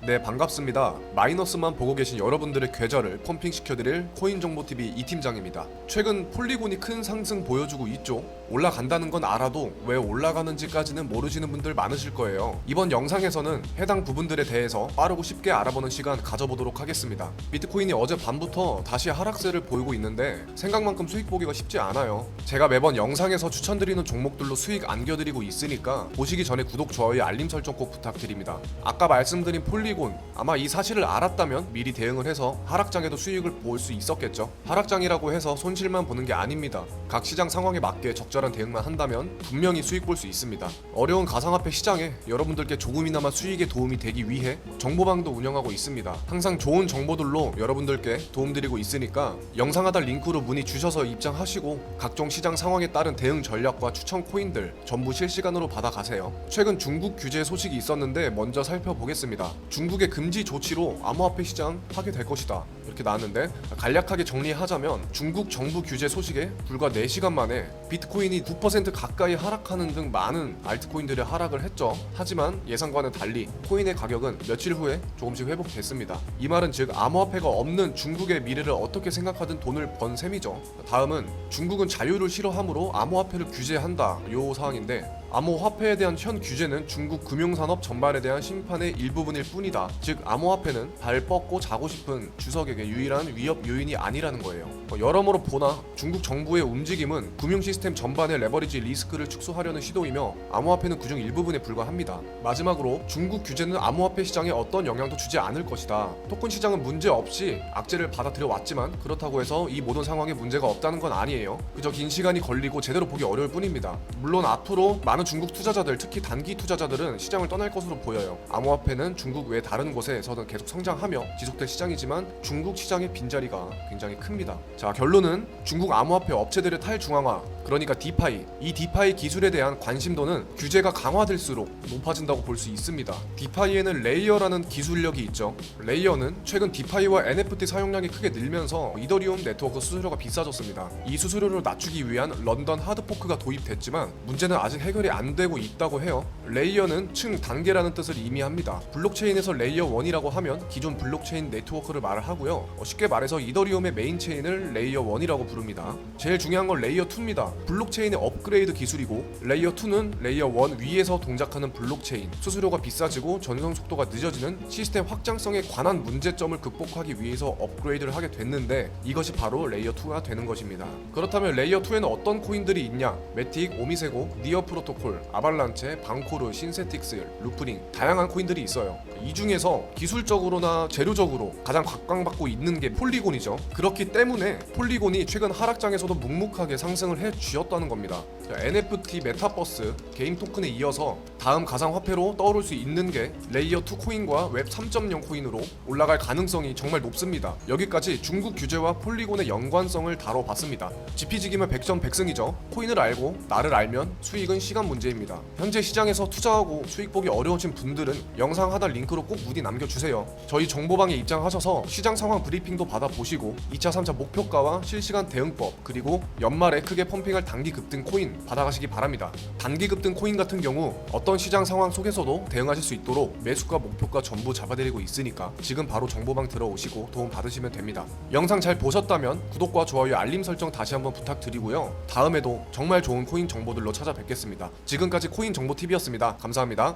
네, 반갑습니다. 마이너스만 보고 계신 여러분들의 계좌를 펌핑시켜드릴 코인정보TV 이팀장입니다. 최근 폴리곤이 큰 상승 보여주고 있죠. 올라간다는 건 알아도 왜 올라가는지까지는 모르시는 분들 많으실 거예요. 이번 영상에서는 해당 부분들에 대해서 빠르고 쉽게 알아보는 시간 가져보도록 하겠습니다. 비트코인이 어제 밤부터 다시 하락세를 보이고 있는데 생각만큼 수익 보기가 쉽지 않아요. 제가 매번 영상에서 추천드리는 종목들로 수익 안겨드리고 있으니까 보시기 전에 구독, 좋아요, 알림 설정 꼭 부탁드립니다. 아까 말씀드린 폴리곤, 아마 이 사실을 알았다면 미리 대응을 해서 하락장에도 수익을 볼 수 있었겠죠. 하락장이라고 해서 손실만 보는 게 아닙니다. 각 시장 상황에 맞게 적절한 대응만 한다면 분명히 수익 볼 수 있습니다. 어려운 가상화폐 시장에 여러분들께 조금이나마 수익에 도움이 되기 위해 정보방도 운영하고 있습니다. 항상 좋은 정보들로 여러분들께 도움드리고 있으니까 영상 하단 링크로 문의 주셔서 입장하시고 각종 시장 상황에 따른 대응 전략과 추천 코인들 전부 실시간으로 받아가세요. 최근 중국 규제 소식이 있었는데 먼저 살펴보겠습니다. 중국의 금지 조치로 암호화폐 시장 파괴될 것이다, 이렇게 나왔는데 간략하게 정리하자면 중국 정부 규제 소식에 불과 4시간 만에 비트코인이 9% 가까이 하락하는 등 많은 알트코인들이 하락을 했죠. 하지만 예상과는 달리 코인의 가격은 며칠 후에 조금씩 회복됐습니다. 이 말은 즉 암호화폐가 없는 중국의 미래를 어떻게 생각하든 돈을 번 셈이죠. 다음은 중국은 자유를 싫어하므로 암호화폐를 규제한다, 요 사항인데 암호화폐에 대한 현 규제는 중국 금융산업 전반에 대한 심판의 일부분일 뿐이다. 즉 암호화폐는 발 뻗고 자고 싶은 주석에게 유일한 위협 요인이 아니라는 거예요. 여러모로 보나 중국 정부의 움직임은 금융 시스템 전반의 레버리지 리스크를 축소하려는 시도이며 암호화폐는 그중 일부분에 불과합니다. 마지막으로 중국 규제는 암호화폐 시장에 어떤 영향도 주지 않을 것이다. 토큰 시장은 문제 없이 악재를 받아들여 왔지만 그렇다고 해서 이 모든 상황에 문제가 없다는 건 아니에요. 그저 긴 시간이 걸리고 제대로 보기 어려울 뿐입니다. 물론 앞으로 많은 중국 투자자들, 특히 단기 투자자들은 시장을 떠날 것으로 보여요. 암호화폐는 중국 외 다른 곳에서는 계속 성장하며 지속될 시장이지만 중국 시장의 빈자리가 굉장히 큽니다. 자, 결론은 중국 암호화폐 업체들의 탈중앙화, 그러니까 디파이, 이 디파이 기술에 대한 관심도는 규제가 강화될수록 높아진다고 볼 수 있습니다. 디파이에는 레이어라는 기술력이 있죠. 레이어는 최근 디파이와 NFT 사용량이 크게 늘면서 이더리움 네트워크 수수료가 비싸졌습니다. 이 수수료를 낮추기 위한 런던 하드포크가 도입됐지만 문제는 아직 해결이 안 되고 있다고 해요. 레이어는 층 단계라는 뜻을 의미합니다. 블록체인에서 레이어 1이라고 하면 기존 블록체인 네트워크를 말을 하고요. 쉽게 말해서 이더리움의 메인 체인을 레이어 1이라고 부릅니다. 제일 중요한 건 레이어 2입니다. 블록체인의 업그레이드 기술이고 레이어 2는 레이어 1 위에서 동작하는 블록체인, 수수료가 비싸지고 전송 속도가 늦어지는 시스템 확장성에 관한 문제점을 극복하기 위해서 업그레이드를 하게 됐는데 이것이 바로 레이어 2가 되는 것입니다. 그렇다면 레이어 2에는 어떤 코인들이 있냐? 매틱, 오미세고, 니어 프로토콜, 아발란체, 방코르, 신세틱스, 루프링, 다양한 코인들이 있어요. 이 중에서 기술적으로나 재료적으로 가장 각광받고 있는 게 폴리곤이죠. 그렇기 때문에 폴리곤이 최근 하락장에서도 묵묵하게 상승을 해주었다는 겁니다. NFT, 메타버스, 게임 토큰에 이어서 다음 가상화폐로 떠오를 수 있는 게 레이어 2 코인과 웹 3.0 코인으로 올라갈 가능성이 정말 높습니다. 여기까지 중국 규제와 폴리곤의 연관성을 다뤄봤습니다. 지피지기면 백전백승이죠. 코인을 알고 나를 알면 수익은 시간 문제입니다. 현재 시장에서 투자하고 수익 보기 어려우신 분들은 영상 하단 링크로 꼭 문의 남겨주세요. 저희 정보방에 입장하셔서 시장 상황 브리핑도 받아보시고 2차, 3차 목표가와 실시간 대응법, 그리고 연말에 크게 펌핑할 단기 급등 코인 받아가시기 바랍니다. 단기 급등 코인 같은 경우 어떤 시장 상황 속에서도 대응하실 수 있도록 매수가, 목표가 전부 잡아드리고 있으니까 지금 바로 정보방 들어오시고 도움 받으시면 됩니다. 영상 잘 보셨다면 구독과 좋아요, 알림 설정 다시 한번 부탁드리고요. 다음에도 정말 좋은 코인 정보들로 찾아뵙겠습니다. 지금까지 코인 정보 TV였습니다. 감사합니다.